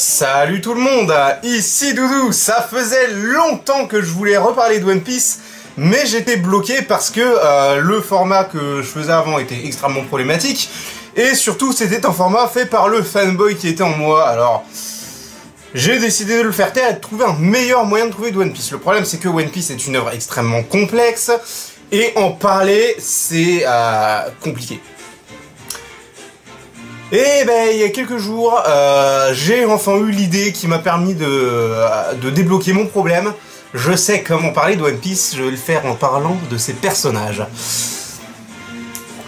Salut tout le monde, ici Doudou. Ça faisait longtemps que je voulais reparler de One Piece, mais j'étais bloqué parce que le format que je faisais avant était extrêmement problématique, et surtout c'était un format fait par le fanboy qui était en moi. Alors j'ai décidé de le faire taire et de trouver un meilleur moyen de trouver de One Piece. Le problème c'est que One Piece est une œuvre extrêmement complexe, et en parler c'est compliqué. Et ben il y a quelques jours, j'ai enfin eu l'idée qui m'a permis de débloquer mon problème. Je sais comment parler de One Piece, je vais le faire en parlant de ses personnages.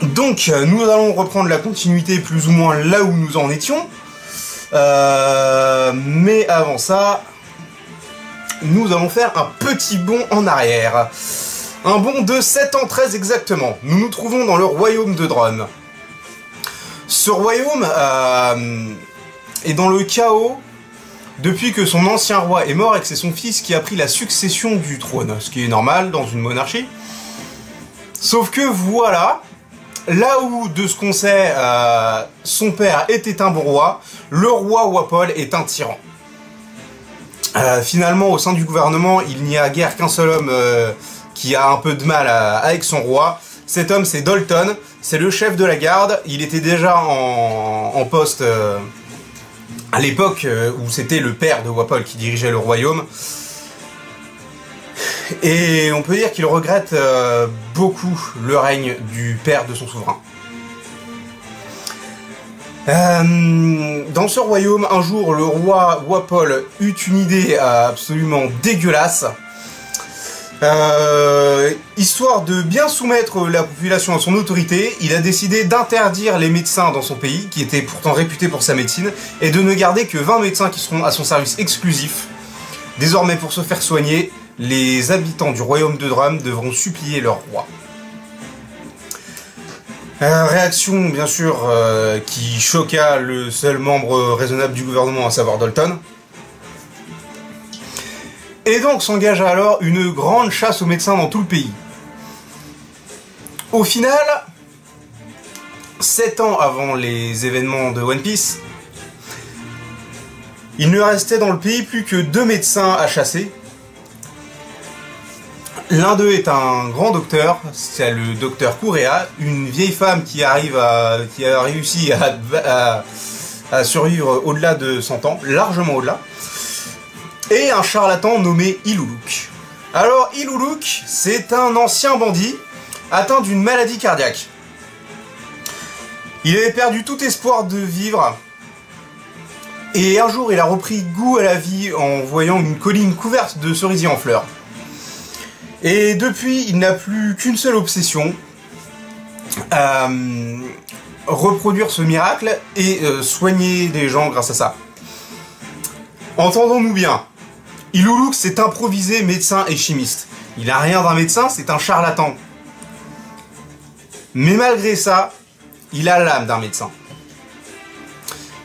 Donc nous allons reprendre la continuité plus ou moins là où nous en étions. Mais avant ça, nous allons faire un petit bond en arrière. Un bond de 7 ans 13 exactement. Nous nous trouvons dans le royaume de Drum. Ce royaume est dans le chaos depuis que son ancien roi est mort et que c'est son fils qui a pris la succession du trône, ce qui est normal dans une monarchie. Sauf que voilà, là où, de ce qu'on sait, son père était un bon roi, le roi Wapol est un tyran. Finalement, au sein du gouvernement, il n'y a guère qu'un seul homme qui a un peu de mal avec son roi. Cet homme, c'est Dalton, c'est le chef de la garde. Il était déjà en poste à l'époque où c'était le père de Wapol qui dirigeait le royaume. Et on peut dire qu'il regrette beaucoup le règne du père de son souverain. Dans ce royaume, un jour, le roi Wapol eut une idée absolument dégueulasse. Histoire de bien soumettre la population à son autorité, il a décidé d'interdire les médecins dans son pays, qui était pourtant réputé pour sa médecine, et de ne garder que 20 médecins qui seront à son service exclusif. Désormais, pour se faire soigner, les habitants du royaume de Drum devront supplier leur roi. Réaction, bien sûr, qui choqua le seul membre raisonnable du gouvernement, à savoir Dalton. Et donc s'engagea alors une grande chasse aux médecins dans tout le pays. Au final, 7 ans avant les événements de One Piece, il ne restait dans le pays plus que 2 médecins à chasser. L'un d'eux est un grand docteur, c'est le docteur Kurea, une vieille femme qui a réussi à survivre au-delà de 100 ans, largement au-delà. Et un charlatan nommé Iluluk. Alors Iluluk, c'est un ancien bandit atteint d'une maladie cardiaque. Il avait perdu tout espoir de vivre, et un jour il a repris goût à la vie en voyant une colline couverte de cerisiers en fleurs. Et depuis, il n'a plus qu'une seule obsession, reproduire ce miracle et soigner des gens grâce à ça. Entendons-nous bien. Iluluk s'est improvisé médecin et chimiste. Il n'a rien d'un médecin, c'est un charlatan. Mais malgré ça, il a l'âme d'un médecin.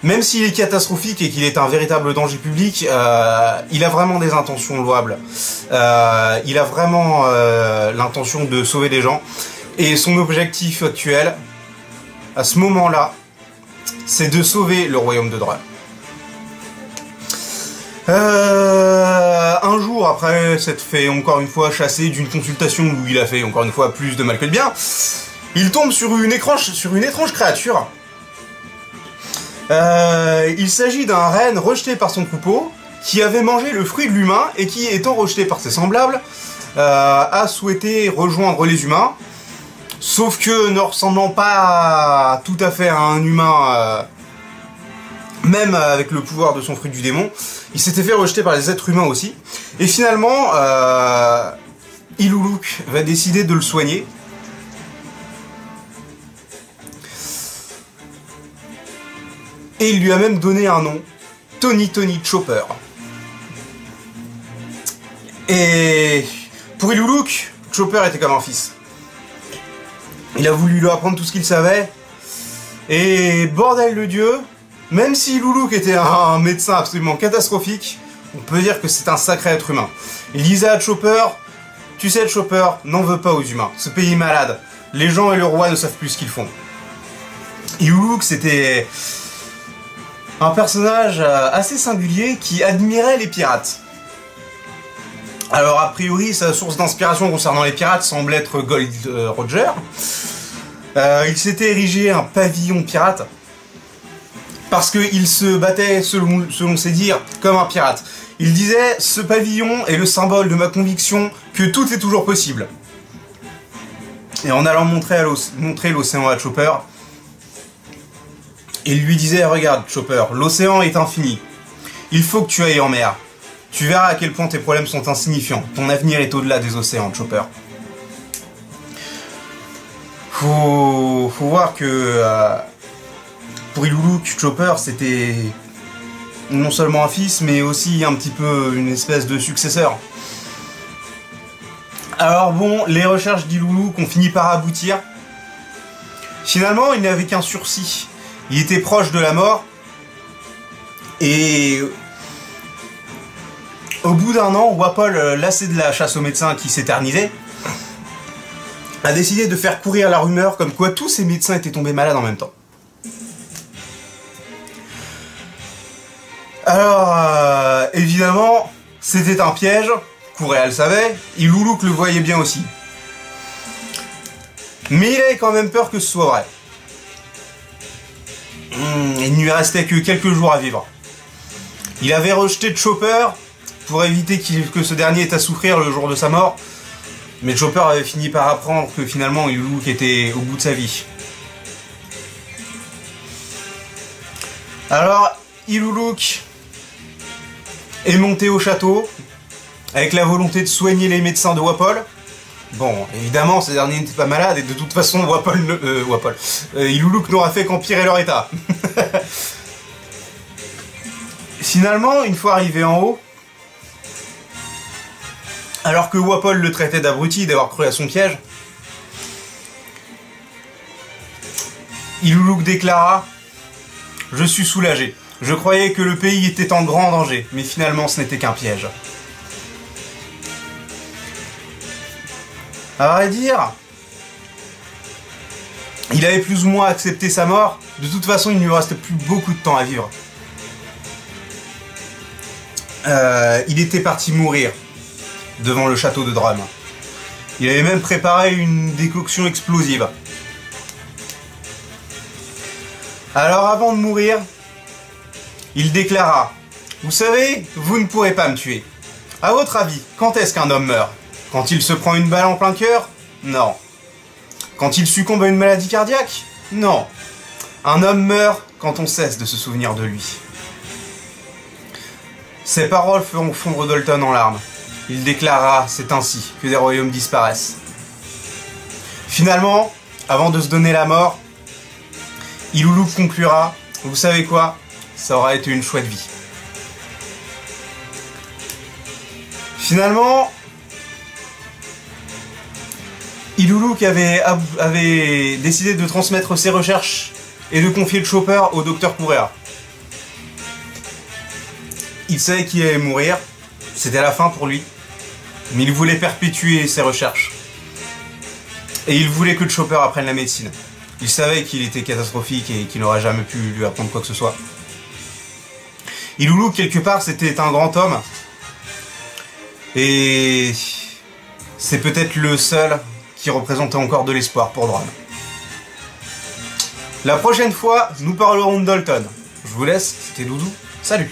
Même s'il est catastrophique et qu'il est un véritable danger public, il a vraiment des intentions louables. Il a vraiment l'intention de sauver des gens. Et son objectif actuel, à ce moment-là, c'est de sauver le royaume de Drum. Un jour après s'être fait encore une fois chasser d'une consultation où il a fait encore une fois plus de mal que de bien, il tombe sur une étrange créature. Il s'agit d'un renne rejeté par son troupeau qui avait mangé le fruit de l'humain et qui, étant rejeté par ses semblables, a souhaité rejoindre les humains. Sauf que, ne ressemblant pas tout à fait à un humain, même avec le pouvoir de son fruit du démon, il s'était fait rejeter par les êtres humains aussi. Et finalement, Iluluk va décider de le soigner. Et il lui a même donné un nom, Tony Chopper. Et pour Iluluk, Chopper était comme un fils. Il a voulu lui apprendre tout ce qu'il savait. Et bordel de Dieu, même si Iluluk était un médecin absolument catastrophique, on peut dire que c'est un sacré être humain. Il disait à Chopper, tu sais Chopper, n'en veux pas aux humains, ce pays est malade, les gens et le roi ne savent plus ce qu'ils font. Iluluk, c'était Un personnage assez singulier qui admirait les pirates. Alors a priori, sa source d'inspiration concernant les pirates semble être Gold Roger. Il s'était érigé un pavillon pirate parce qu'il se battait, selon ses dires, comme un pirate. Il disait « Ce pavillon est le symbole de ma conviction que tout est toujours possible ». Et en allant montrer l'océan à Chopper, il lui disait « Regarde Chopper, l'océan est infini. Il faut que tu ailles en mer. Tu verras à quel point tes problèmes sont insignifiants. Ton avenir est au-delà des océans, Chopper. » Faut voir que pour Iluluk, Chopper c'était non seulement un fils, mais aussi un petit peu une espèce de successeur. Alors bon, les recherches d'Iluluk ont fini par aboutir. Finalement, il n'avait qu'un sursis. Il était proche de la mort. Et au bout d'un an, Wapol, lassé de la chasse aux médecins qui s'éternisait, a décidé de faire courir la rumeur comme quoi tous ces médecins étaient tombés malades en même temps. Alors, évidemment, c'était un piège, Kureha le savait, Iluluk le voyait bien aussi. Mais il avait quand même peur que ce soit vrai. Il ne lui restait que quelques jours à vivre. Il avait rejeté Chopper pour éviter que ce dernier ait à souffrir le jour de sa mort, mais Chopper avait fini par apprendre que finalement Iluluk était au bout de sa vie. Alors, Iluluk est monté au château avec la volonté de soigner les médecins de Wapol. Bon, évidemment, ces derniers n'étaient pas malades et de toute façon, Iluluk n'aura fait qu'empirer leur état. Finalement, une fois arrivé en haut, alors que Wapol le traitait d'abruti d'avoir cru à son piège, Iluluk déclara « Je suis soulagé. Je croyais que le pays était en grand danger, mais finalement ce n'était qu'un piège. » À vrai dire, il avait plus ou moins accepté sa mort. De toute façon, il ne lui restait plus beaucoup de temps à vivre. Il était parti mourir devant le château de Drum. Il avait même préparé une décoction explosive. Alors avant de mourir, il déclara « Vous savez, vous ne pourrez pas me tuer. À votre avis, quand est-ce qu'un homme meurt? Quand il se prend une balle en plein cœur? Non. Quand il succombe à une maladie cardiaque? Non. Un homme meurt quand on cesse de se souvenir de lui. » Ces paroles feront fondre Dalton en larmes. Il déclara « C'est ainsi que des royaumes disparaissent. » Finalement, avant de se donner la mort, Iluluk conclura « Vous savez quoi? Ça aura été une chouette vie. » Finalement, Iluluk avait décidé de transmettre ses recherches et de confier le Chopper au docteur Kureha. Il savait qu'il allait mourir, c'était la fin pour lui, mais il voulait perpétuer ses recherches. Et il voulait que le Chopper apprenne la médecine. Il savait qu'il était catastrophique et qu'il n'aurait jamais pu lui apprendre quoi que ce soit. Iluluk, quelque part, c'était un grand homme. Et c'est peut-être le seul qui représentait encore de l'espoir pour Drum. La prochaine fois, nous parlerons de Dalton. Je vous laisse, c'était Doudou, salut!